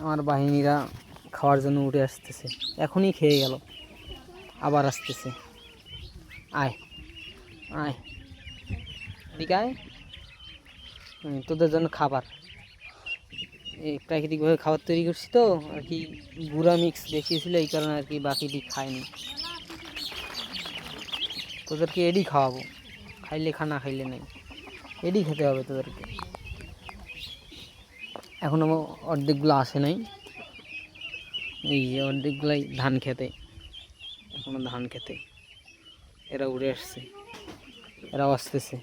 আমার বাহিনীরা খাওয়ার জন্য উঠে আসতেছে, এখনই খেয়ে গেল, আবার আসতেছে। আয় আয় ঠিক আয়, তোদের জন্য খাবার। এই প্রাকৃতিকভাবে খাবার তৈরি করছি তো আর কি, গুঁড়া মিক্স বেশি ছিল এই কারণে আর কি বাকিটি খায়নি। তোদেরকে এডি খাওয়াবো, খাইলে খানা খাইলে নেই, এডি খেতে হবে তোদেরকে। এখনও অর্ধেকগুলো আসে নাই, এই যে অর্ধেকগুলাই ধান খেতে, এখনো ধান খেতে। এরা উড়ে আসছে, এরাও আসতেছে,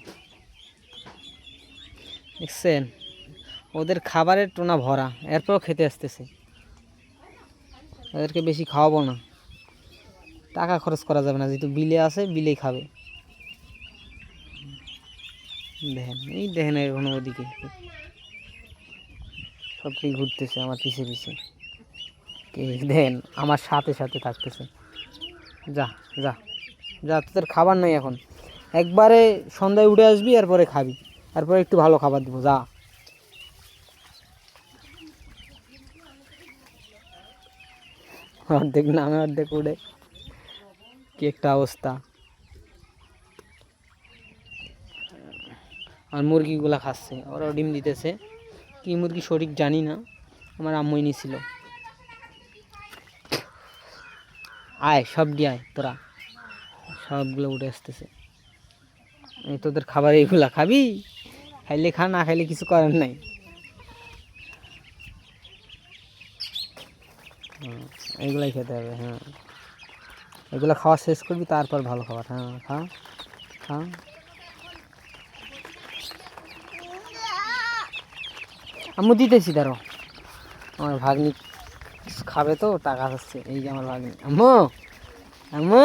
দেখছেন ওদের খাবারের টোনা ভরা, এরপরও খেতে আসতেছে। এদেরকে বেশি খাওয়াবো না, টাকা খরচ করা যাবে না, যেহেতু বিলে আছে বিলেই খাবে। দেখেন এই দেখেন এখন ওদিকে সবটি ঘুরতেছে আমার পিছে পিছে, কে দেখেন আমার সাথে সাথে থাকতেছে। যা যা যা, তোদের খাবার নেই এখন, একবারে সন্ধ্যায় উঠে আসবি, এরপরে খাবি, এরপরে একটু ভালো খাবার দিব। যা, অর্ধেক নামে অর্ধেক উড়ে, কি একটা অবস্থা। আর মুরগিগুলা খাচ্ছে, ওরাও ডিম দিতেছে, কি মুরগি সঠিক জানি না, আমার আম্মুই নিছিল। আয় সবটি আয়, তোরা সবগুলো উঠে আসতেছে। এই তোদের খাবার এইগুলা খাবি, খাইলে খা, না খাইলে কিছু করার নাই। এইগুলাই খেতে হবে। হ্যাঁ, এগুলো খাওয়া শেষ করবি, তারপর ভালো খাবার। হ্যাঁ খা খা। আম্মু দিতেছি, ধরো আমার ভাগ্নি খাবে তো, টাকা হচ্ছে। এই যে আমার ভাগ্নি। আম্মু আম্মু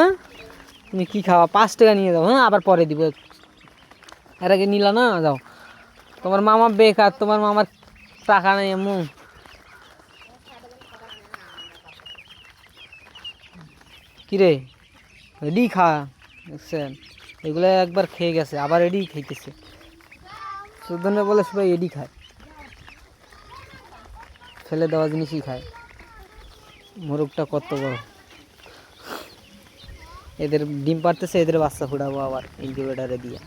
তুমি কি খাওয়া? 5 টাকা নিয়ে যাও। হ্যাঁ, আবার পরে দিব, এর আগে নিলা না, যাও। তোমার মামা বেকার, তোমার মামার টাকা নেই। আম্মু কিরে, এডি খা, দেখছেন এগুলো একবার খেয়ে গেছে, আবার এডি খাইতেছে। সুদনে বলে সবাই এডি খায়, ফেলে দেওয়া জিনিসই খায়। মোরগটা কত বড়, এদের ডিম পারতেছে, এদের বাচ্চা ফুটাবো আবার ইনকিউবেটারে দিয়ে।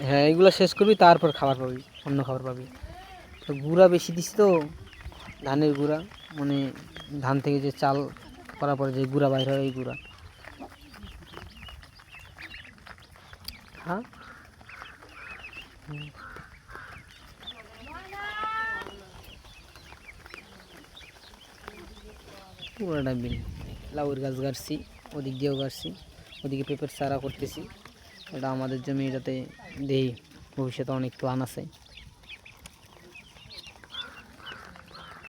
হ্যাঁ, এইগুলো শেষ করবি, তারপর খাবার পাবি, অন্য খাবার পাবি। তো গুঁড়া বেশি দিস তো, ধানের গুঁড়া, মানে ধান থেকে যে চাল করার পরে যে গুঁড়া বাইর হয়, এই গুঁড়া। হ্যাঁ, পুরোটা বিল। লাউয়ের গাছ গাড়ছি, ওদিক দিয়েও গাড়ছি, ওদিকে পেঁপের চারা করতেছি। এটা আমাদের জমি, যাতে দেই ভবিষ্যতে অনেক প্ল্যান আছে।